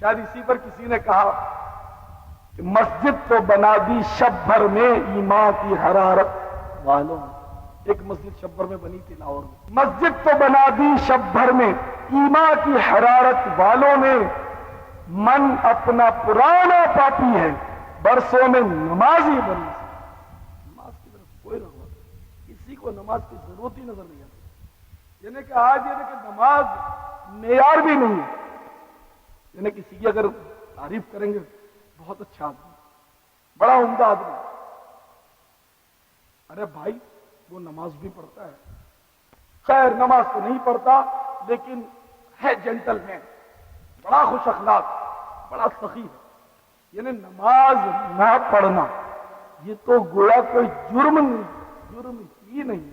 شاید اسی پر کسی نے کہا کہ مسجد تو بنا دی شب بھر میں ایمان کی حرارت والوں نے. ایک مسجد شب بھر میں بنی تھی لاہور میں. مسجد تو بنا دی شب بھر میں ایمان کی حرارت والوں نے، من اپنا پرانا پاپی ہے برسوں میں نمازی بنی. نماز کی طرف کوئی رغبت نہیں، کسی کو نماز کی ضرورت ہی نظر نہیں آتی. یعنی کہ آج یہ کہ نماز معیار بھی نہیں ہے. یعنی کسی کی اگر تعریف کریں گے بہت اچھا آدمی، بڑا عمدہ آدمی، ارے بھائی وہ نماز بھی پڑھتا ہے. خیر نماز تو نہیں پڑھتا لیکن ہے جینٹل مین، بڑا خوش اخلاق، بڑا سخی ہے. یعنی نماز نہ پڑھنا یہ تو گویا کوئی جرم نہیں، جرم ہی نہیں.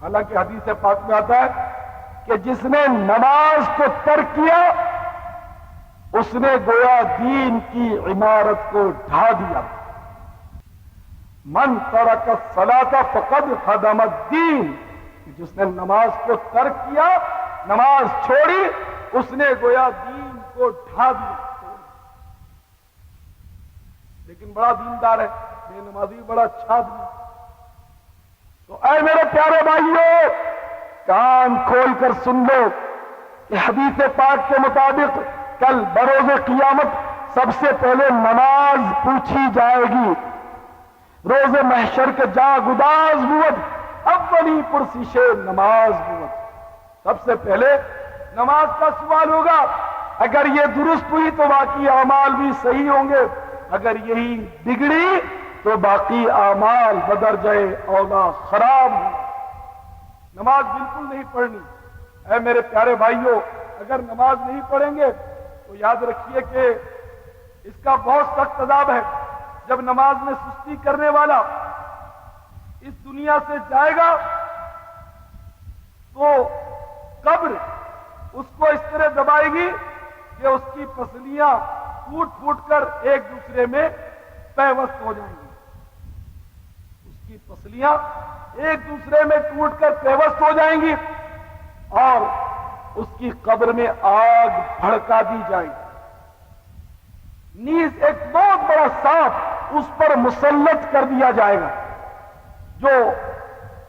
حالانکہ حدیث پاک میں آتا ہے کہ جس نے نماز کو ترک کیا اس نے گویا دین کی عمارت کو ڈھا دیا. من ترک الصلاۃ فقد هدم الدین، جس نے نماز کو ترک کیا، نماز چھوڑی، اس نے گویا دین کو ڈھا دیا. لیکن بڑا دیندار ہے، بے نمازی بڑا اچھا آدمی. تو اے میرے پیارے بھائیوں، کان کھول کر سن لو کہ حدیث پاک کے مطابق کل بروز قیامت سب سے پہلے نماز پوچھی جائے گی. روز محشر کے جا گداز بود اولی پرسش نماز بود. سب سے پہلے نماز کا سوال ہوگا. اگر یہ درست ہوئی تو باقی اعمال بھی صحیح ہوں گے، اگر یہی بگڑی تو باقی اعمال بدرجہ اولا خراب ہوں. نماز بالکل نہیں پڑھنی. اے میرے پیارے بھائیوں، اگر نماز نہیں پڑھیں گے تو یاد رکھیے کہ اس کا بہت سخت عذاب ہے. جب نماز میں سستی کرنے والا اس دنیا سے جائے گا تو قبر اس کو اس طرح دبائے گی کہ اس کی پسلیاں ٹوٹ پھوٹ کر ایک دوسرے میں پیوست ہو جائیں گی. اس کی پسلیاں ایک دوسرے میں ٹوٹ کر پیوست ہو جائیں گی اور اس کی قبر میں آگ بھڑکا دی جائے گی. نیز ایک بہت بڑا سانپ اس پر مسلط کر دیا جائے گا جو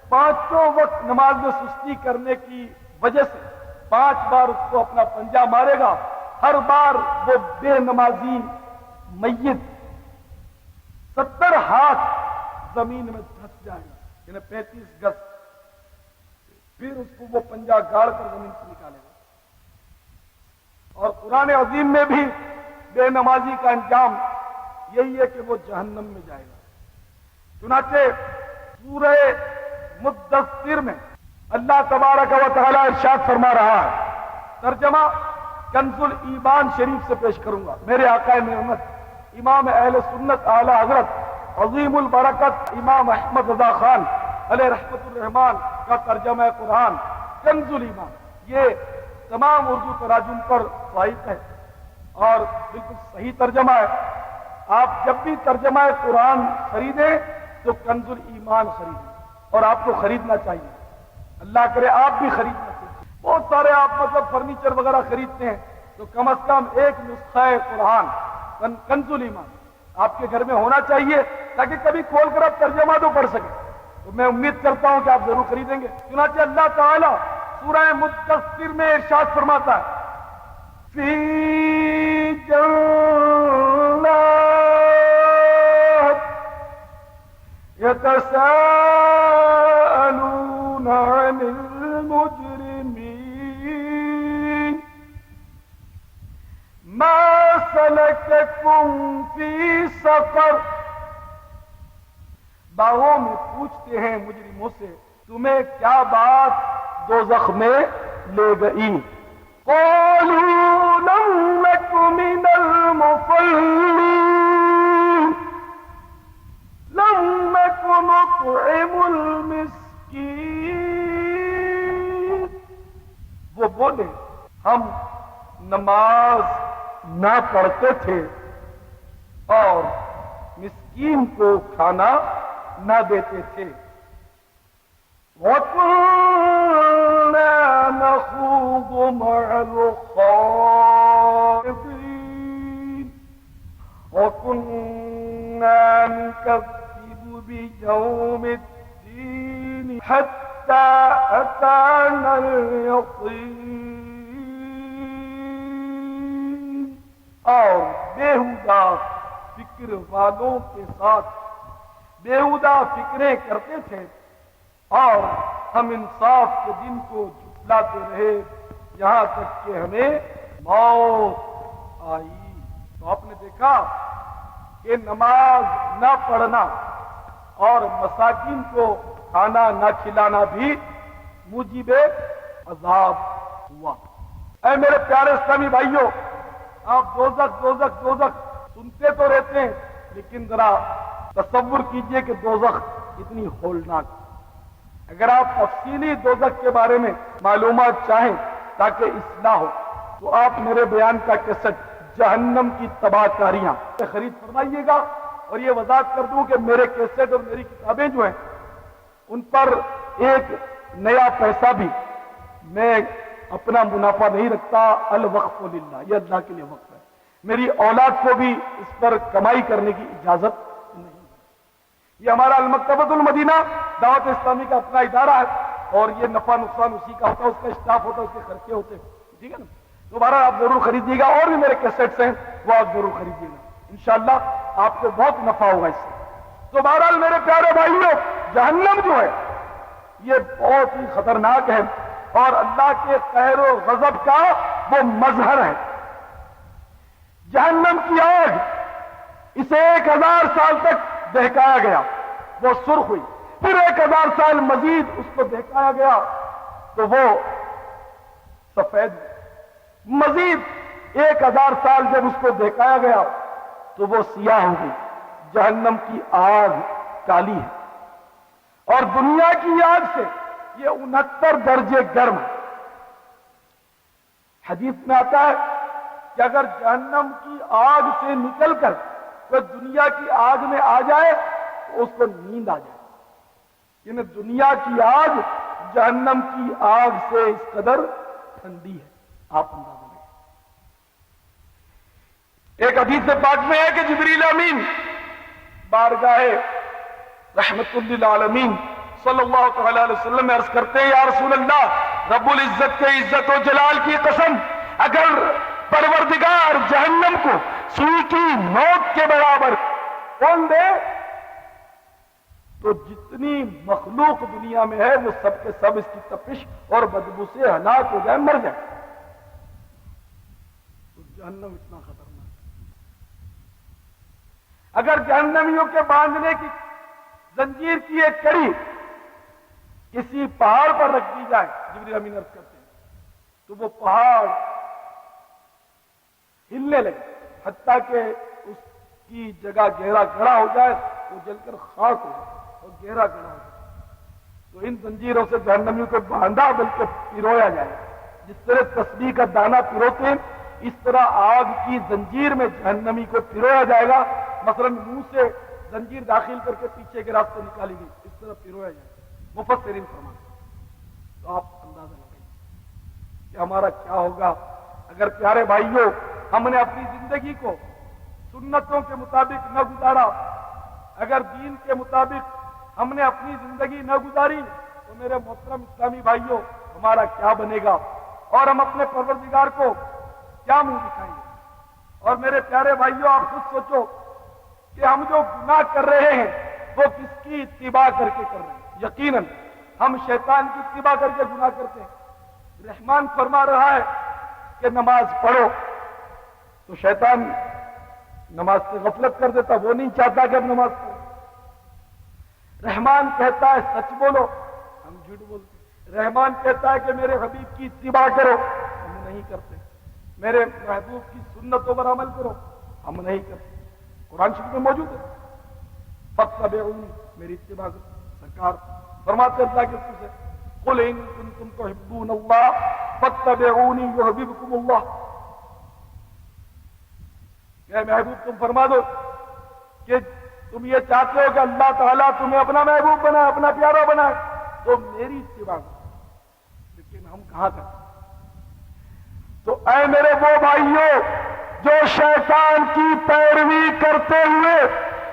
پانچوں وقت نماز میں سستی کرنے کی وجہ سے 5 بار اس کو اپنا پنجہ مارے گا. ہر بار وہ بے نمازی میت 70 ہاتھ زمین میں دھس جائے گا، یعنی 35 گز. پھر اس کو وہ پنجہ گاڑ کر زمین سے نکالے گا. اور قرآن عظیم میں بھی بے نمازی کا انجام یہی ہے کہ وہ جہنم میں جائے گا. چنانچہ سورہ مدثر میں اللہ تبارک و تعالی ارشاد فرما رہا ہے، ترجمہ کنز الایمان شریف سے پیش کروں گا. میرے آقا نعمت امام اہل سنت اعلی حضرت عظیم البرکت امام احمد رضا خان علیہ رحمت الرحمان کا ترجمہ قرآن کنز الایمان، یہ تمام اردو تراجم پر فائق ہے اور بالکل صحیح ترجمہ ہے. آپ جب بھی ترجمہ قرآن خریدیں تو کنز الایمان خریدیں، اور آپ کو خریدنا چاہیے. اللہ کرے آپ بھی خریدنا چاہیے. بہت سارے آپ مطلب فرنیچر وغیرہ خریدتے ہیں تو کم از کم ایک نسخہ قرآن کنز الایمان آپ کے گھر میں ہونا چاہیے تاکہ کبھی کھول کر آپ ترجمہ تو پڑھ سکیں. تو میں امید کرتا ہوں کہ آپ ضرور خریدیں گے. چنانچہ اللہ تعالی سورہ مدثر میں ارشاد فرماتا ہے، فی جنات یتساءلون عن المجرمین ما سلککم فی سقر. باغوں میں پوچھتے ہیں مجرموں سے، تمہیں کیا بات دوزخ میں لے گئی؟ قالوا لم نک من المصلین لم نک نطعم المسکین. وہ بولے ہم نماز نہ پڑھتے تھے اور مسکین کو کھانا نہ دیتے تھے. وَكُنَّا نَخُوضُ مَعَ الْخَائِضِينَ. يوم الدين حتى أتانا اليقين. اور بےہودہ فکر والوں کے ساتھ بےہودہ فکریں کرتے تھے اور ہم انصاف کے دن کو جھٹلاتے رہے یہاں تک کہ ہمیں موت آئی. تو آپ نے دیکھا کہ نماز نہ پڑھنا اور مساکین کو کھانا نہ کھلانا بھی موجب عذاب ہوا. اے میرے پیارے اسلامی بھائیوں، آپ دوزخ دوزخ دوزخ سنتے تو رہتے ہیں، لیکن ذرا تصور کیجئے کہ دوزخ اتنی ہولناک. اگر آپ تفصیلی دوزخ کے بارے میں معلومات چاہیں تاکہ اصلاح ہو تو آپ میرے بیان کا کیسٹ جہنم کی تباہ کاریاں خرید فرمائیے گا. اور یہ وضاحت کر دوں کہ میرے کیسٹ اور میری کتابیں جو ہیں ان پر ایک نیا پیسہ بھی میں اپنا منافع نہیں رکھتا. الوقف للہ، یہ اللہ کے لیے وقف ہے. میری اولاد کو بھی اس پر کمائی کرنے کی اجازت نہیں. یہ ہمارا المکتبۃ المدینہ دعوت اسلامی کا اپنا ادارہ ہے اور یہ نفع نقصان اسی کا ہوتا ہے، اس کا اسٹاف ہوتا ہے، اس کے خرچے ہوتے ہیں. ٹھیک ہے نا؟ دوبارہ آپ ضرور خریدیے گا. اور بھی میرے کیسٹس ہیں وہ آپ ضرور خریدیے گا، انشاءاللہ آپ کو بہت نفع ہوگا اس سے. تو بہرحال میرے پیارے بھائیوں، جہنم جو ہے یہ بہت ہی خطرناک ہے اور اللہ کے قہر و غضب کا وہ مظہر ہے. جہنم کی آگ، اسے 1000 سال تک دہکایا گیا، وہ سرخ ہوئی. پھر 1000 سال مزید اس کو دہکایا گیا تو وہ سفید ہوئی. مزید 1000 سال جب اس کو دہکایا گیا تو وہ سیاہ ہو گئی. جہنم کی آگ کالی ہے اور دنیا کی آگ سے یہ 69 درجے گرم ہے. حدیث میں آتا ہے کہ اگر جہنم کی آگ سے نکل کر کوئی دنیا کی آگ میں آ جائے تو اس کو نیند آ جائے. یعنی دنیا کی آگ جہنم کی آگ سے اس قدر ٹھنڈی ہے. آپ اندازہ لیں. ایک حدیث پاک میں ہے کہ جبریل امین بارگاہ رحمت للعالمین صلی اللہ تعالی علیہ وسلم میں عرض کرتے ہیں، یا رسول اللہ، رب العزت کے عزت و جلال کی قسم، اگر پروردگار جہنم کو سوئی کی نوک کے برابر کون دے تو جتنی مخلوق دنیا میں ہے وہ سب کے سب اس کی تپش اور بدبو سے ہلاک ہو جائے، مر جائے. تو جہنم اتنا خطرناک. اگر جہنمیوں کے باندھنے کی زنجیر کی ایک کڑی کسی پہاڑ پر رکھ دی جائے، جبریل امین عرض کرتے ہیں، تو وہ پہاڑ ہلنے لگے حتیٰ کہ اس کی جگہ گہرا گڑھا ہو جائے، وہ جل کر خاک ہو جائے اور گہرا گڑھا ہو جائے. تو ان زنجیروں سے جہنمیوں کو باندھا بلکہ پرویا جائے. جس طرح تسبیح کا دانہ پروتے ہیں اس طرح آگ کی زنجیر میں جہنمی کو پرویا جائے گا. مثلا منہ سے زنجیر داخل کر کے پیچھے کے راستے نکالی گئی، اس طرح پرویا جائے. مفسرین فرماتے ہیں. تو آپ اندازہ لگائیے کہ ہمارا کیا ہوگا اگر پیارے بھائیوں ہم نے اپنی زندگی کو سنتوں کے مطابق نہ گزارا، اگر دین کے مطابق ہم نے اپنی زندگی نہ گزاری تو میرے محترم اسلامی بھائیوں ہمارا کیا بنے گا اور ہم اپنے پروردگار کو کیا منہ دکھائیں گے. اور میرے پیارے بھائیوں آپ خود سوچو کہ ہم جو گناہ کر رہے ہیں وہ کس کی اتباع کر کے کر رہے ہیں. یقیناً ہم شیطان کی اتباع کر کے گناہ کرتے ہیں. رحمان فرما رہا ہے کہ نماز پڑھو تو شیطان نماز سے غفلت کر دیتا، وہ نہیں چاہتا کہ اب نماز پڑھو. رحمان کہتا ہے سچ بولو، ہم جھوٹ بولتے. رحمان کہتا ہے کہ میرے حبیب کی اتباع کرو، ہم نہیں کرتے. میرے محبوب کی سنتوں پر عمل کرو، ہم نہیں کرتے. قرآن شریف میں موجود ہے فاتبعونی، میری اتباع کرو. سرکار فرماتے اللہ کے سے قل ان کنتم تحبون اللہ فاتبعونی یحببکم اللہ. کہ محبوب تم فرما دو کہ تم یہ چاہتے ہو کہ اللہ تعالیٰ تمہیں اپنا محبوب بنائے، اپنا پیارا بنائے، تو میری اتباع کرو. لیکن ہم کہاں کرتے؟ تو اے میرے وہ بھائیوں جو شیطان کی پیروی کرتے ہوئے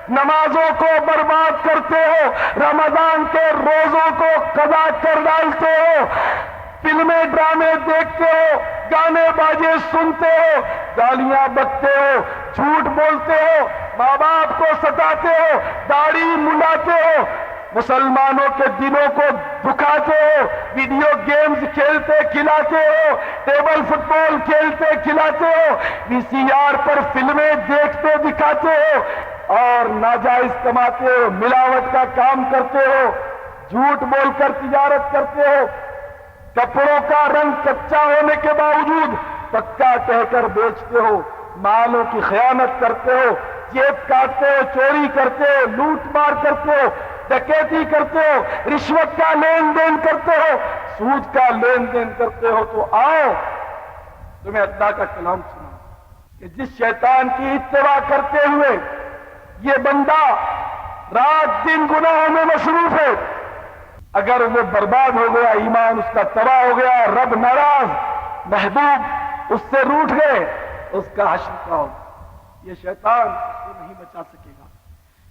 نمازوں کو برباد کرتے ہو، رمضان کے روزوں کو قضا کر ڈالتے ہو، فلمیں ڈرامے دیکھتے ہو، گانے باجے سنتے ہو، گالیاں بکتے ہو، جھوٹ بولتے ہو، ماں باپ کو ستاتے ہو، داڑھی منڈاتے ہو، مسلمانوں کے دلوں کو دکھاتے ہو، ویڈیو گیمز کھیلتے کھلاتے ہو، ٹیبل فٹ بال کھیلتے کھلاتے ہو، وی سی آر پر فلمیں دیکھتے دکھاتے ہو اور ناجائز کماتے ہو، ملاوٹ کا کام کرتے ہو، جھوٹ بول کر تجارت کرتے ہو، کپڑوں کا رنگ کچا ہونے کے باوجود پکا کہہ کر بیچتے ہو، مالوں کی خیانت کرتے ہو، جیب کاٹتے ہو، چوری کرتے ہو، لوٹ مار کرتے ہو، ڈکیتی کرتے ہو، رشوت کا لین دین کرتے ہو، سود کا لین دین کرتے ہو، تو آؤ تمہیں اللہ کا کلام سنا کہ جس شیطان کی اتباع کرتے ہوئے یہ بندہ رات دن گناہوں میں مصروف ہے، اگر وہ برباد ہو گیا، ایمان اس کا تباہ ہو گیا، رب ناراض، محبوب اس سے روٹھ گئے، اس کا حشر کیا ہوگا؟ یہ شیطان اس کو نہیں بچا سکے گا،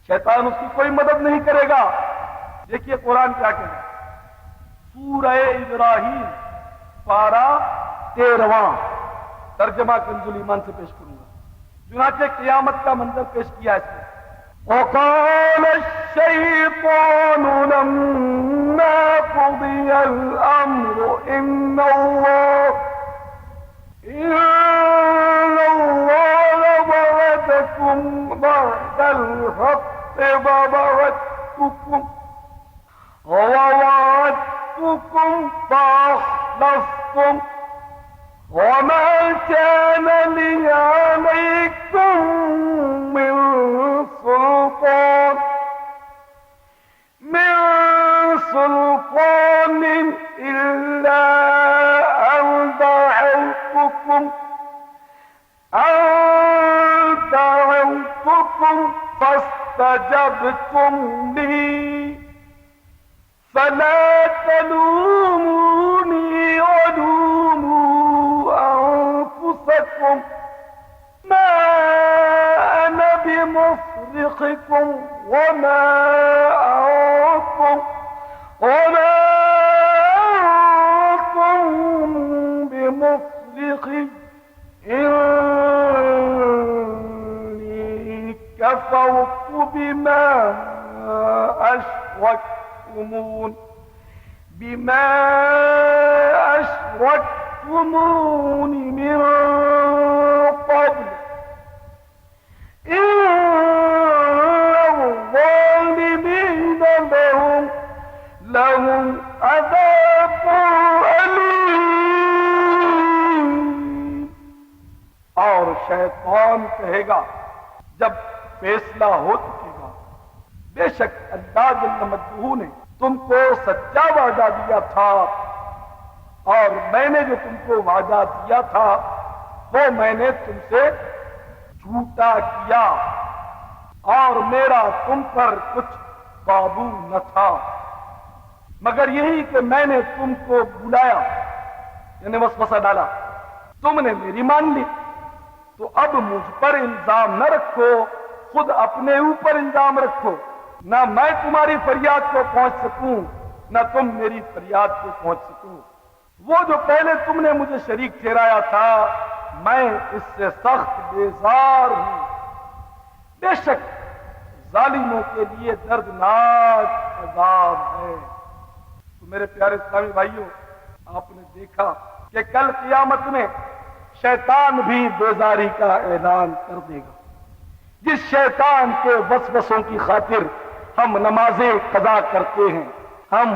شیطان اس کی کوئی مدد نہیں کرے گا۔ دیکھیے قرآن کیا کہہ رہا ہے، سورہ ابراہیم پارہ 13 ترجمہ کنز الایمان سے پیش کروں گا۔ چنانچہ قیامت کا منظر پیش کیا اس میں، وقال الشيطان لما قضي الأمر إن الله وعدكم وعد الحق ووعدتكم فأخلفتم وما كان لي عليكم من سلطان إلا أن دعوتكم فاستجبتم لي فلا تلوموني ولوموا أنفسكم ما أنا بمصرخكم وما أنتم بمصرخي إني كفرت بما أشركتمون من قبل إن الظالمين لهم عذاب أليم۔ اور شیطان کہے گا جب فیصلہ ہو چکے گا، بے شک اللہ جل مجدہ نے تم کو سچا وعدہ دیا تھا اور میں نے جو تم کو وعدہ دیا تھا وہ میں نے تم سے جھوٹا کیا اور میرا تم پر کچھ قابو نہ تھا مگر یہی کہ میں نے تم کو بلایا، یعنی وسوسہ ڈالا، تم نے میری مان لی، تو اب مجھ پر الزام نہ رکھو، خود اپنے اوپر الزام رکھو، نہ میں تمہاری فریاد کو پہنچ سکوں نہ تم میری فریاد کو پہنچ سکو۔ وہ جو پہلے تم نے مجھے شریک ٹھہرایا تھا میں اس سے سخت بیزار ہوں، بے شک ظالموں کے لیے دردناک عذاب ہے۔ تو میرے پیارے اسلامی بھائیوں، آپ نے دیکھا کہ کل قیامت میں شیطان بھی بیزاری کا اعلان کر دے گا۔ جس شیطان کے وسوسوں کی خاطر ہم نمازیں قضا کرتے ہیں، ہم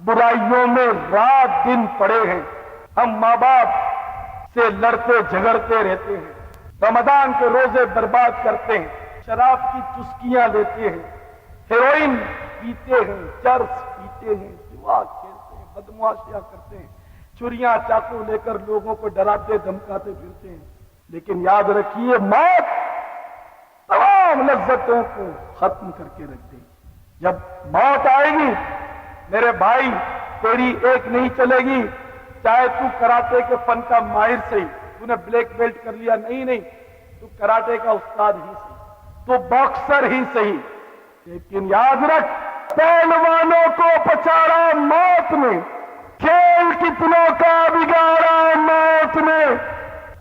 برائیوں میں رات دن پڑے ہیں، ہم ماں باپ سے لڑتے جھگڑتے رہتے ہیں، رمضان کے روزے برباد کرتے ہیں، شراب کی چسکیاں لیتے ہیں، ہیروئن پیتے ہیں، چرس پیتے ہیں، جوا کھیلتے ہیں، بدمعاشیاں کرتے ہیں، چھریاں چاقو لے کر لوگوں کو ڈراتے دھمکاتے پھرتے ہیں۔ لیکن یاد رکھیے موت تمام لذتوں کو ختم کر کے رکھ دے گی۔ جب موت آئے گی میرے بھائی تیری ایک نہیں چلے گی، چاہے تو کراٹے کے فن کا ماہر سے ہی، تو نے بلیک بیلٹ کر لیا، نہیں تو کراٹے کا استاد ہی سے، تو باکسر ہی صحیح، لیکن یاد رکھ پہلوانوں کو پچاڑا موت نے، کھیل کتنوں کا بگاڑا موت نے،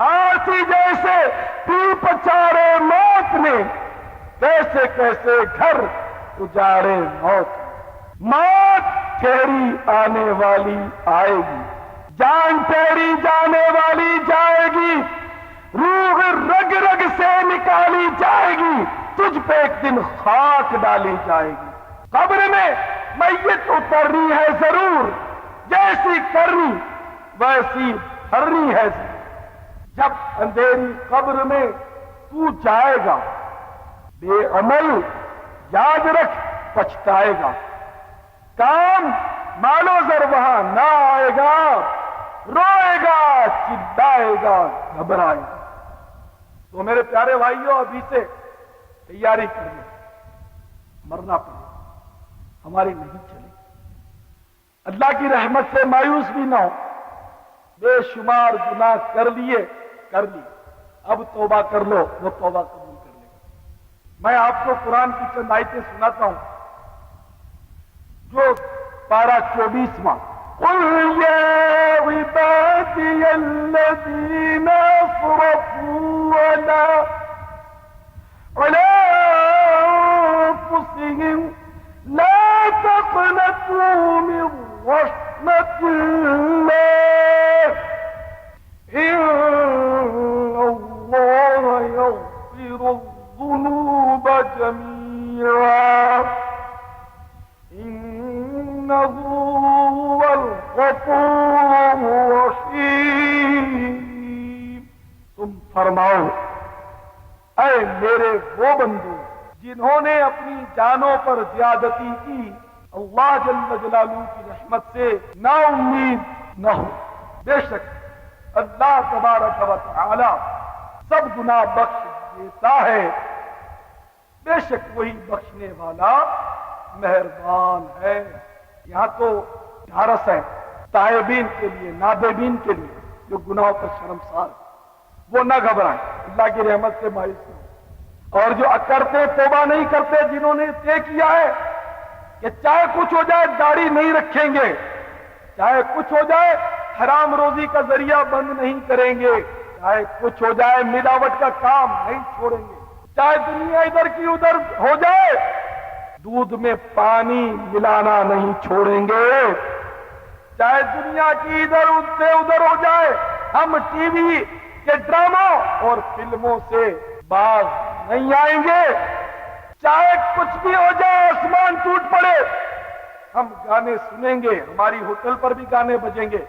آسی جیسے پی پچاڑے موت نے، کیسے کیسے گھر اجاڑے موت نے۔ موت ٹھہری آنے والی آئے گی، جان ٹھہری جانے والی جائے گی، روح رگ رگ سے نکالی جائے گی، تجھ پہ ایک دن خاک ڈالی جائے گی۔ قبر میں میت اترنی ہے ضرور، جیسی کرنی ویسی بھرنی ہے ضرور۔ جب اندھیری قبر میں تو جائے گا بے عمل، یاد رکھ پچھتائے گا، کام مال و زر وہاں نہ آئے گا، روئے گا چلائے گا گھبرائے گا۔ تو میرے پیارے بھائیوں ابھی سے تیاری کر لیں، مرنا پڑے ہماری نہیں چلے، اللہ کی رحمت سے مایوس بھی نہ ہو، بے شمار گناہ کر لیے کر لی، اب توبہ کر لو، وہ توبہ قبول کر لے گا۔ میں آپ کو قرآن کی چند آیتیں سناتا ہوں جو پارہ 24واں، قُلْ يَا عِبَادِيَ الَّذِينَ أَسْرَفُوا عَلَىٰ أَنفُسِهِمْ لَا تَقْنَطُوا مِن رَّحْمَةِ اللَّهِ إِنَّ اللَّهَ يَغْفِرُ الذُّنُوبَ جَمِيعًا إِنَّهُ هُوَ الْغَفُورُ الرَّحِيمُ۔ تم فرماؤ اے میرے وہ بندو جنہوں نے اپنی جانوں پر زیادتی کی، اللہ جل جلالہ کی رحمت سے نا امید نہ ہو، بے شک اللہ تبارک و تعالی سب گناہ بخش دیتا ہے، بے شک وہی بخشنے والا مہربان ہے۔ یہاں تو ڈھارس ہے تائبین کے لیے، نادبین کے لیے جو گناہوں پر شرمسار ہے، وہ نہ گھبرائیں، اللہ کی رحمت سے مایوس نہ ہوں۔ اور جو کرتے توبہ نہیں کرتے، جنہوں نے طے کیا ہے کہ چاہے کچھ ہو جائے داڑھی نہیں رکھیں گے، چاہے کچھ ہو جائے حرام روزی کا ذریعہ بند نہیں کریں گے، چاہے کچھ ہو جائے ملاوٹ کا کام نہیں چھوڑیں گے، چاہے دنیا ادھر کی ادھر ہو جائے دودھ میں پانی ملانا نہیں چھوڑیں گے، چاہے دنیا کی ادھر سے ادھر ہو جائے، ہم ٹی وی کے ڈراموں اور فلموں سے باز نہیں آئیں گے، چاہے کچھ بھی ہو جائے، آسمان ٹوٹ پڑے، ہم گانے سنیں گے، ہماری ہوٹل پر بھی گانے بجیں گے،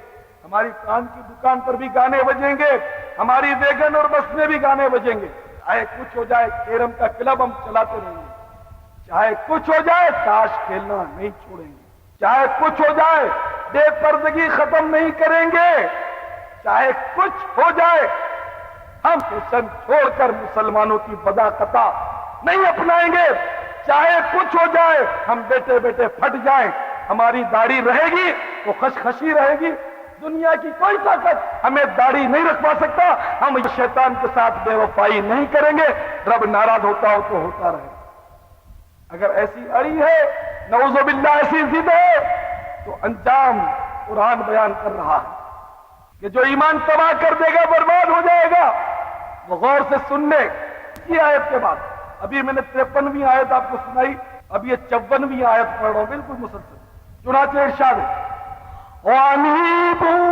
ہماری پان کی دکان پر بھی گانے بجیں گے، ہماری ویگن اور بس میں بھی گانے بجیں گے، چاہے کچھ ہو جائے کیرم کا کلب ہم چلاتے رہیں گے، چاہے کچھ ہو جائے تاش کھیلنا نہیں چھوڑیں گے، چاہے کچھ ہو جائے بے پردگی ختم نہیں کریں گے، چاہے کچھ ہو جائے ہم فیشن چھوڑ کر مسلمانوں کی بداقطع نہیں اپنائیں گے، چاہے کچھ ہو جائے ہم بیٹے بیٹے پھٹ جائیں، ہماری داڑھی رہے گی وہ خشخشی رہے گی، دنیا کی کوئی طاقت ہمیں داڑھی نہیں رکھوا سکتا، ہم شیطان کے ساتھ بے وفائی نہیں کریں گے، رب ناراض ہوتا ہو تو ہوتا رہے، اگر ایسی اڑی ہے نعوذ باللہ ایسی ضد ہے تو انجام قرآن بیان کر رہا ہے کہ جو ایمان تباہ کر دے گا برباد ہو جائے گا، وہ غور سے سن لے۔ اسی آیت کے بعد ابھی میں نے 53ویں آیت آپ کو سنائی، اب یہ 54ویں آیت پڑھ رہا ہوں بالکل مسلسل، چنانچہ ارشاد ہے وَأَنِيبُوا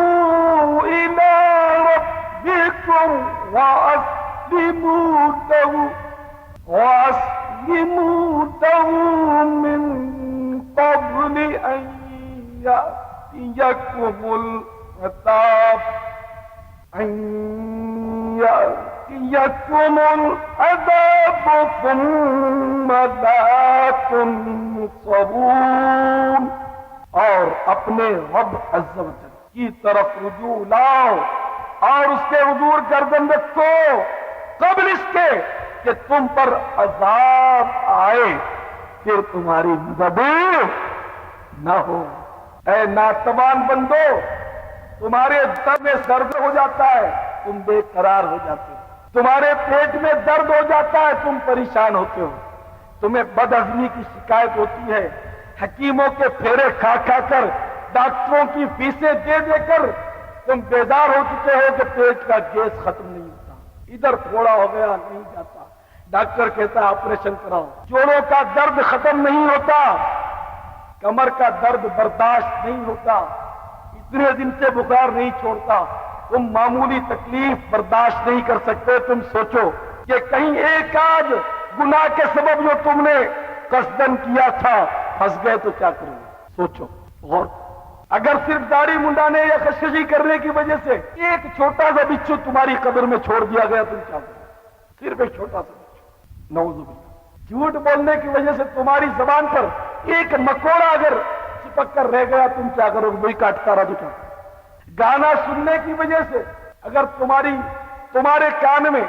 إِلَىٰ رَبِّكُمْ وَأَسْلِمُوا لَهُ مِن قَبْلِ أَن يَأْتِيَكُمُ الْعَذَابُ ثُمَّ لَا تُنصَرُونَ، اور اپنے رب عز و جل کی طرف رجوع لاؤ اور اس کے حضور گردن رکھو قبل اس کے کہ تم پر عذاب آئے پھر تمہاری مدد نہ ہو۔ اے ناتوان بندو، تمہارے سر میں درد ہو جاتا ہے، تم بے قرار ہو جاتے ہو، تمہارے پیٹ میں درد ہو جاتا ہے، تم پریشان ہوتے ہو، تمہیں بد ہضمی کی شکایت ہوتی ہے، حکیموں کے پھیرے کھا کھا کر، ڈاکٹروں کی فیسیں دے دے کر تم بیدار ہو چکے ہو کہ پیٹ کا گیس ختم نہیں ہوتا، ادھر تھوڑا ہو گیا نہیں جاتا، ڈاکٹر کہتا ہے آپریشن کراؤ، جوڑوں کا درد ختم نہیں ہوتا، کمر کا درد برداشت نہیں ہوتا، اتنے دن سے بخار نہیں چھوڑتا، تم معمولی تکلیف برداشت نہیں کر سکتے، تم سوچو کہ کہیں ایک آج گناہ کے سبب جو تم نے قصدن کیا تھا پھنس گئے تو کیا کرو گے؟ سوچو۔ اور اگر صرف داڑھی منڈانے یا خشخشی کرنے کی وجہ سے ایک چھوٹا سا بچھو تمہاری قبر میں چھوڑ دیا گیا تم کیا کرو گے؟ صرف ایک چھوٹا سا بچھو، نعوذ باللہ۔ جھوٹ بولنے کی وجہ سے تمہاری زبان پر ایک مکوڑا اگر چپک کر رہ گیا تم کیا کرو گے؟ وہی کاٹتا رہا تو کیا کرو گے؟ گانا سننے کی وجہ سے اگر تمہارے کان میں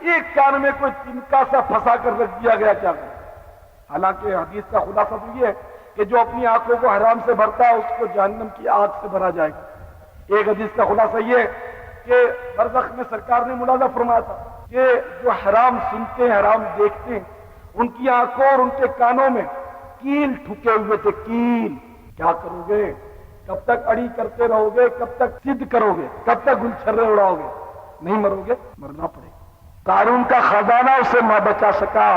ایک کان میں کوئی تنکا سا پھنسا کر رکھ دیا گیا کیا کرو؟ حالانکہ حدیث کا خلاصہ تو یہ ہے کہ جو اپنی آنکھوں کو حرام سے بھرتا ہے اس کو جہنم کی آگ سے بھرا جائے گا۔ ایک حدیث کا خلاصہ یہ ہے کہ برزخ میں سرکار نے ملاحظہ فرمایا تھا کہ جو حرام سنتے ہیں، حرام دیکھتے ہیں، ان کی آنکھوں اور ان کے کانوں میں کیل ٹھکے ہوئے تھے، کیل۔ کیا کرو گے؟ کب تک اڑی کرتے رہو گے؟ کب تک سدھ کرو گے؟ کب تک گلچھرے اڑاؤ گے؟ نہیں مرو گے، مرنا پڑے گا۔ قارون کا خزانہ اسے نہ بچا سکا،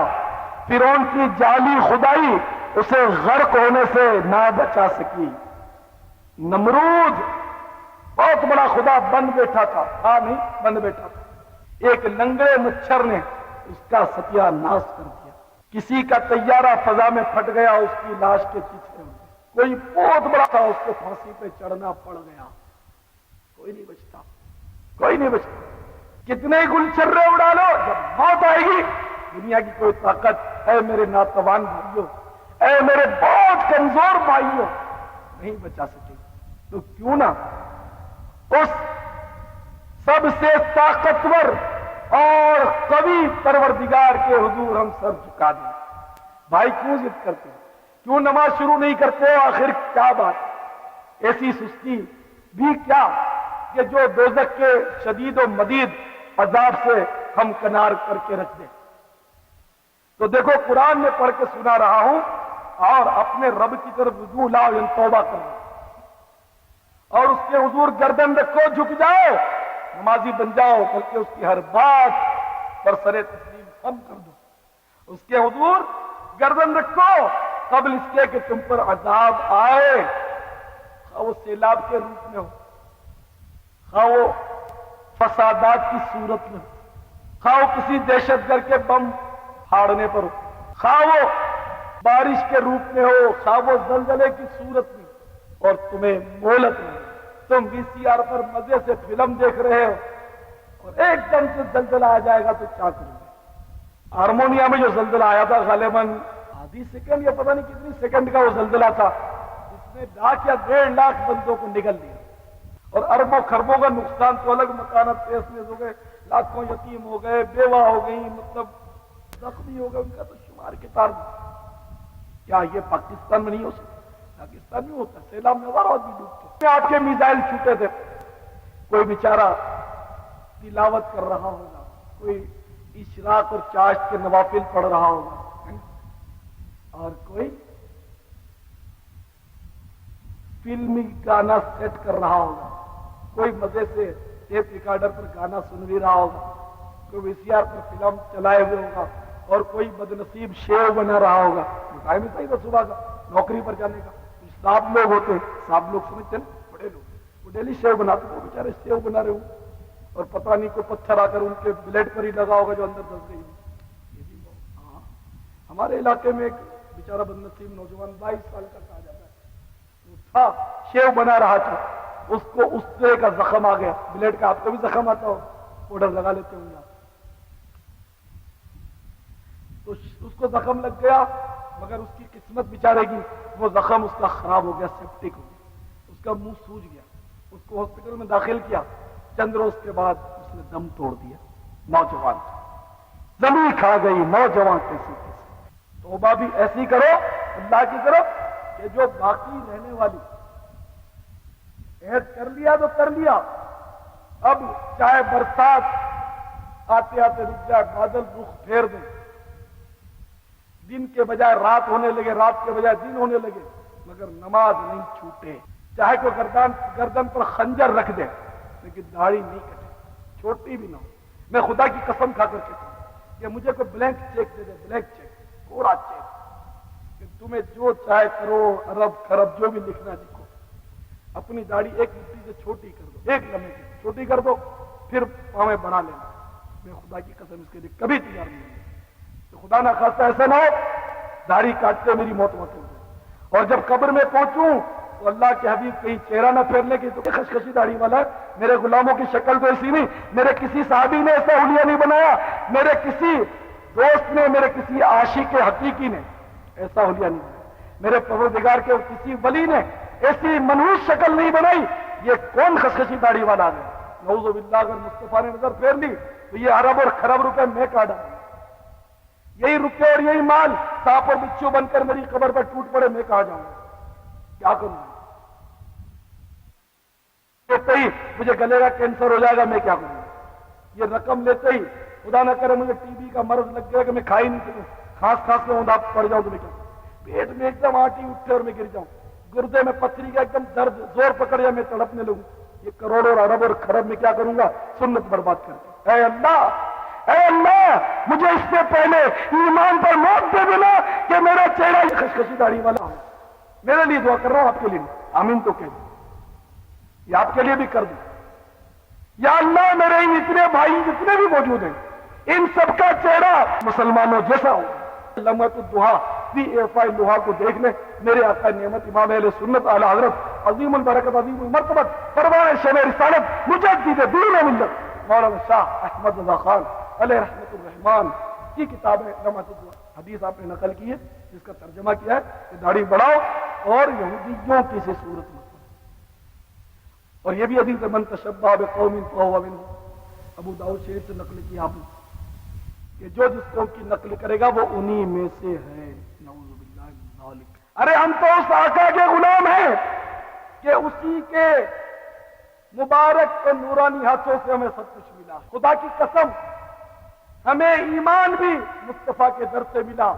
فرعون کی جعلی خدائی اسے غرق ہونے سے نہ بچا سکی، نمرود بہت بڑا خدا بن بیٹھا تھا، نہیں بن بیٹھا تھا، ایک لنگڑے مچھر نے اس کا ستیہ ناش کر دیا، کسی کا طیارہ فضا میں پھٹ گیا، اس کی لاش کے پیچھے کوئی بہت بڑا تھا، اس کو پھانسی پہ چڑھنا پڑ گیا، کوئی نہیں بچتا، کوئی نہیں بچتا۔ کتنے گلچھرے اڑا لو، جب موت آئے گی دنیا کی کوئی طاقت، اے میرے ناتوان بھائیوں، اے میرے بہت کمزور بھائیوں، نہیں بچا سکے۔ تو کیوں نہ اس سب سے طاقتور اور قوی پروردگار کے حضور ہم سر جھکا دیں۔ بھائی کیوں ضد کرتے ہیں؟ کیوں نماز شروع نہیں کرتے ہو؟ آخر کیا بات؟ ایسی سستی بھی کیا کہ جو دوزخ کے شدید و مدید عذاب سے ہم کنار کر کے رکھ دیں؟ تو دیکھو قرآن میں پڑھ کے سنا رہا ہوں اور اپنے رب کی طرف رجوع لاؤ، یعنی توبہ کرو اور اس کے حضور گردن رکھو، جھک جاؤ، نمازی بن جاؤ، بلکہ اس کی ہر بات پر سر تسلیم خم کر دو، اس کے حضور گردن رکھو قبل اس کے کہ تم پر عذاب آئے، خواہ وہ سیلاب کے روپ میں ہو، خواہ وہ فسادات کی صورت میں ہو، خواہ وہ کسی دہشت گرد کے بم پھاڑنے پر ہو، خواہ وہ بارش کے روپ میں ہو، خواہ وہ زلزلے کی صورت میں، اور تمہیں مہلت نہیں، تم وی سی آر پر مزے سے فلم دیکھ رہے ہو اور ایک دم سے زلزلہ آ جائے گا تو کیا کرو گے؟ ہارمونیا میں جو زلزلہ آیا تھا غالباً آدھی سیکنڈ یا پتہ نہیں کتنی سیکنڈ کا وہ زلزلہ تھا، جس نے 1,00,000 یا 1,50,000 بندوں کو نگل دیا اور اربوں خربوں کا نقصان تو الگ مکانات تیز ہو گئے، لاکھوں یتیم ہو گئے، بیوہ ہو گئی، مطلب زخمی ہو گئے، ان کا تو شمار کتاب نہیں۔ کیا یہ پاکستان میں نہیں ہو سکتا؟ پاکستان میں ہوتا، سیلاب میں ہزاروں آدمی ڈوبتے، آپ کے میزائل چھوٹے تھے، کوئی بیچارہ تلاوت کر رہا ہوگا، کوئی اشراق اور چاشت کے نوافل پڑھ رہا ہوگا، اور کوئی فلمی گانا سیٹ کر رہا ہوگا، کوئی مزے سے ٹیپ ریکارڈر پر گانا سن بھی رہا ہوگا، کوئی وی سی آر پر فلم چلائے ہوئے ہوگا، اور کوئی بدنصیب شیو بنا رہا ہوگا۔ ٹائم ہی صحیح تھا صبح کا نوکری پر جانے کا، صاحب لوگ ہوتے، صاحب لوگ سمجھتے نا، بڑے لوگ، وہ ڈیلی شیو بناتے، وہ بیچارے شیو بنا رہے ہوں اور پتہ نہیں کوئی پتھر آ کر ان کے بلیڈ پر ہی لگا ہوگا جو اندر دس گئی۔ ہاں، ہمارے علاقے میں ایک بیچارہ بدنصیب نوجوان 22 سال کا کہا جاتا ہے، وہ تھا شیو بنا رہا تھا، اس کو اس طرح کا زخم آ گیا بلیڈ کا، آپ کو بھی زخم آتا ہو، پاؤڈر لگا لیتے ہوں گے، تو اس کو زخم لگ گیا، مگر اس کی قسمت بیچارے کی، وہ زخم اس کا خراب ہو گیا، سیپٹک ہو گیا، اس کا منہ سوج گیا، اس کو ہاسپٹل میں داخل کیا، چند روز کے بعد اس نے دم توڑ دیا، نوجوان زمین کھا گئی، نوجوان کیسی توبہ بھی ایسی کرو اللہ کی طرف کہ جو باقی رہنے والی، عہد کر لیا تو کر لیا، اب چاہے برسات آتے آتے رک جائے، بادل رخ پھیر دیں، دن کے بجائے رات ہونے لگے، رات کے بجائے دن ہونے لگے، مگر نماز نہیں چھوٹے، چاہے کوئی گردن پر خنجر رکھ دے لیکن داڑھی نہیں کٹے، چھوٹی بھی نہ ہو۔ میں خدا کی قسم کھا کر کہتا ہوں کہ مجھے کوئی بلینک چیک دے دے، بلینک چیک، کوڑا چیک، کہ تمہیں جو چاہے کروڑ ارب خرب جو بھی لکھنا لکھو، اپنی داڑھی ایک مٹھی سے چھوٹی کر دو، ایک لمحے کی چھوٹی کر دو، پھر پاؤں بڑھا لینا۔ میں خدا کی قسم اس کے لیے کبھی تیار نہیں ہوں، تو خدا نہ خواستہ ایسا نہ ہو داڑھی کاٹتے میری موت مت ہو جائے، اور جب قبر میں پہنچوں تو اللہ کے حبیب کہیں چہرہ نہ پھیرنے کی، تو خشخشی داڑھی والا ہے، میرے غلاموں کی شکل تو ایسی نہیں، میرے کسی صحابی نے ایسا حلیہ نہیں بنایا، میرے کسی دوست نے، میرے کسی عاشق حقیقی نے ایسا حلیہ نہیں بنایا، میرے پروردگار کے کسی ولی نے ایسی منحوس شکل نہیں بنائی، یہ کون خشخشی داڑھی والا ہے؟ نعوذ باللہ، اگر مصطفیٰ نے نظر پھیر لی تو یہ ارب اور خرب روپے میں کاٹ ڈالوں، یہی روپے اور یہی مال سانپ اور بچھو بن کر میری قبر پر ٹوٹ پڑے، میں کہاں جاؤں گا؟ کیا کروں گا؟ لیتے ہی مجھے گلے کا کینسر ہو جائے گا، میں کیا کروں گا؟ یہ رقم لیتے ہی خدا نہ کرے مجھے ٹی بی کا مرض لگ گیا کہ میں کھا ہی نہیں سکوں، کھانس کے اوندا پڑ جاؤں تو میں کیا کروں؟ پیٹ میں ایک دم آٹی اٹھے اور میں گر جاؤں، گردے میں پتھری کا ایک دم درد زور پکڑ جائے، میں تڑپنے لگوں، یہ کروڑوں اور ارب اور خرب میں کیا کروں گا؟ سنت برباد کر کے۔ اے اللہ مجھے اس سے پہلے ایمان پر موت دے دینا کہ میرا چہرہ یہ خشخشی داڑھی والا ہو۔ میرے لیے دعا کر رہا ہوں، آپ کے لیے آمین تو کہہ دوں، یا آپ کے لیے بھی کر دوں۔ یا اللہ میرے ان اتنے بھائی جتنے بھی موجود ہیں ان سب کا چہرہ مسلمانوں جیسا ہو۔ لمحۃ الضحیٰ فی اعفاء اللحیٰ کو دیکھ لیں، میرے آقا نعمت امام اہل سنت اعلی حضرت عظیم البرکت عظیم المرتبت پروان شمع رسالت مجدد دین و ملت مولانا شاہ احمد رضا خان علیہ رحمت الرحمان کی کتاب ہے لمحۃ الضحیٰ، حدیث آپ نے نقل کی ہے جس کا ترجمہ کیا ہے کہ داڑھی بڑھاؤ اور یہودیوں کی سے صورت مت بنو۔ اور یہ بھی حدیث من تشبہ بقوم فہو منہم، ابو داؤد شریف سے نقل کی آپ نے کہ جو جس قوم کی نقل کرے گا وہ انہی میں سے ہے۔ نعوذ باللہ من ذالک۔ ارے ہم تو اس آقا کے غلام ہیں کہ اسی کے مبارک اور نورانی ہاتھوں سے ہمیں سب کچھ ملا۔ خدا کی قسم ہمیں ایمان بھی مصطفیٰ کے در سے ملا۔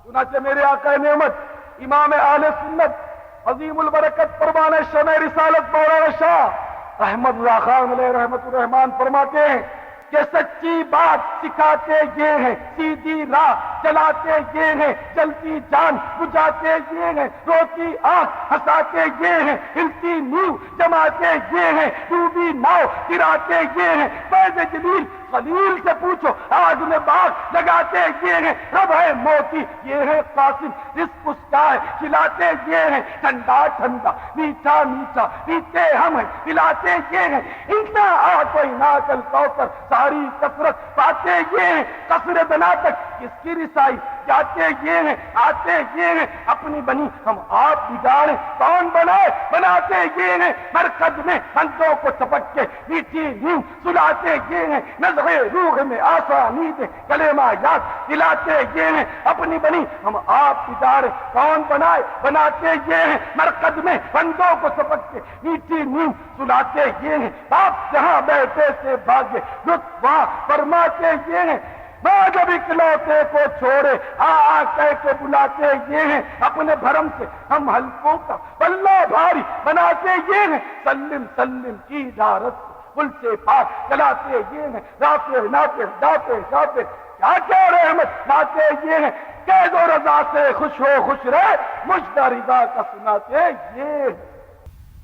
چنانچہ میرے آقا نعمت امام اہل سنت عظیم البرکت پروان شمع رسالت مولانا شاہ احمد رضا خان علیہ رحمت الرحمان فرماتے ہیں کہ سچی بات سکھاتے یہ ہیں، سیدھی راہ چلاتے یہ ہیں، چلتی جان بجھاتے یہ ہیں، روتی آنکھ ہنساتے یہ ہیں، ہلتی نیو جماتے یہ ہیں، ڈوبی ناؤ گراتے یہ ہیں، فیض جلیل خلیل سے پوچھو آگ میں باغ لگاتے یہ ہیں، رب ہے موتی یہ ہے قاسم، رزق اس کا ہے کھلاتے یہ ہیں، ٹھنڈا ٹھنڈا میٹھا میٹھا پیتے ہم ہیں پلاتے یہ ہیں، انا اعطیناک الکوثر ساری کثرت پاتے یہ ہیں، قصر بنا تک کس کی رسائی جاتے یہ ہیں، آتے یہ ہیں، اپنی بنی ہم آپ بگاڑیں کون بنائے بناتے یہ ہیں، مرکز میں بندوں کو چپک کے میٹھی نیند سلاتے یہ ہیں، نظر روح میں آسانی دے کلمہ یاد دلاتے یہ ہیں، اپنی بنی ہم آپ بگاڑیں کون بنائے بناتے یہ ہیں، مرکز میں بندوں کو چپک کے میٹھی نیند سلاتے یہ ہیں، باپ جہاں بیٹھے سے بھاگے لطف وہاں فرماتے یہ ہیں، ماں جب اکلوتے کو چھوڑے آ کہہ کے بلاتے یہ ہیں، اپنے بھرم سے ہم حلقوں کا پلہ بھاری بناتے یہ ہیں، سلم سلم کی دارت پل سے پار چلاتے یہ ہیں، راتے ناتے داتے شاتے کیا کیا رحمت لاتے یہ ہیں، قید و رضا سے خوش ہو خوش رہے مجدہ رضا کا سناتے یہ ہیں۔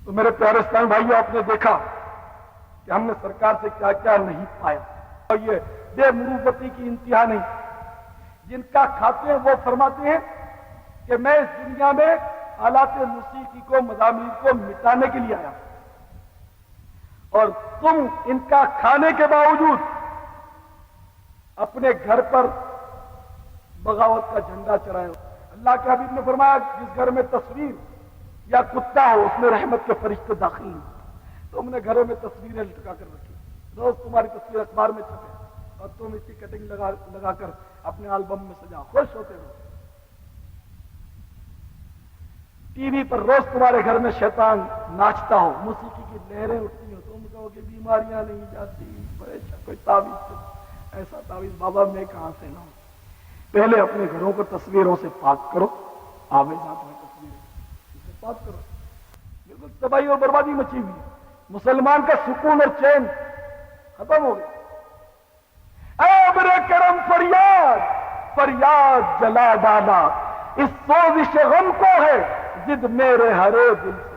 تو میرے پیارے اسلامی بھائیو آپ نے دیکھا کہ ہم نے سرکار سے کیا کیا نہیں پایا، اور یہ بے مروتی کی انتہا نہیں، جن کا کھاتے ہیں وہ فرماتے ہیں کہ میں اس دنیا میں آلات موسیقی کو مزامیر کو مٹانے کے لیے آیا، اور تم ان کا کھانے کے باوجود اپنے گھر پر بغاوت کا جھنڈا چڑھائے ہو۔ اللہ کے حبیب نے فرمایا جس گھر میں تصویر یا کتا ہو اس میں رحمت کے فرشتے داخل نہیں۔ تم نے گھروں میں تصویریں لٹکا کر رکھی، روز تمہاری تصویر اخبار میں چھپے اور تم اسی کٹنگ لگا کر اپنے البم میں سجا خوش ہوتے ہو۔ ٹی وی پر روز تمہارے گھر میں شیطان ناچتا ہو، موسیقی کی لہریں اٹھتی ہو، تم کہو کہ بیماریاں نہیں جاتی، کوئی تعویذ سے ایسا تعویذ بابا میں کہاں سے لاؤں؟ پہلے اپنے گھروں کو تصویروں سے پاک کرو، آویزات میں تصویریں اسے پاک کرو. بالکل تباہی اور بربادی مچی ہوئی ہے. مسلمان کا سکون اور چین ختم ہو گیا. اے ابر کرم فریاد، فریاد جلا ڈالا، اس سوزش غم کو ہے ضد میرے ہرے دل سے.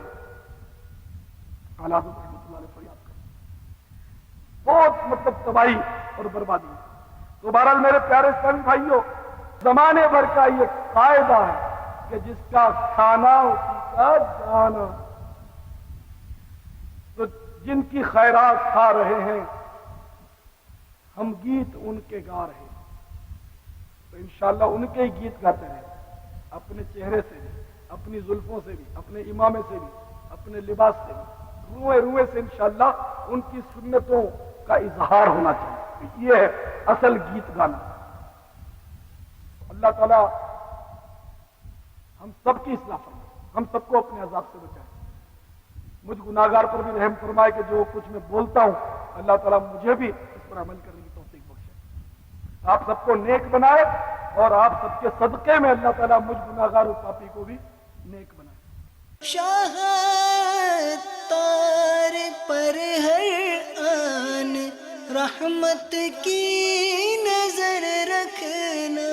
حالات رحمۃ اللہ علیہ فریاد کر بہت مطلب تباہی اور بربادی ہے. تو بہرحال میرے پیارے اسلامی بھائیوں، زمانے بھر کا یہ قاعدہ ہے کہ جس کا کھانا اسی کا جانا. تو جن کی خیرات کھا رہے ہیں ہم گیت ان کے گا رہے ہیں، تو انشاءاللہ ان کے ہی گیت گاتے رہے، اپنے چہرے سے بھی، اپنی زلفوں سے بھی، اپنے امامے سے بھی، اپنے لباس سے بھی، روئے روئے سے انشاءاللہ ان کی سنتوں کا اظہار ہونا چاہیے. یہ ہے اصل گیت گانا. اللہ تعالیٰ ہم سب کی اصلاح فرمائے، ہم سب کو اپنے عذاب سے بچائے. مجھ گناہگار پر بھی رحم فرمائے کہ جو کچھ میں بولتا ہوں اللہ تعالیٰ مجھے بھی اس پر عمل کرنے کی توفیق بخشے. آپ سب کو نیک بنائے اور آپ سب کے صدقے میں اللہ تعالیٰ مجھ گناہگار اور پاپی کو بھی نیک بنائے. شاہ تار پر ہر آن رحمت کی نظر رکھنا،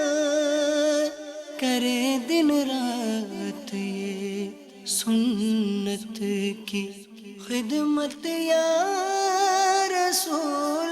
کرے دن رات یہ سنت کی خدمت یا رسول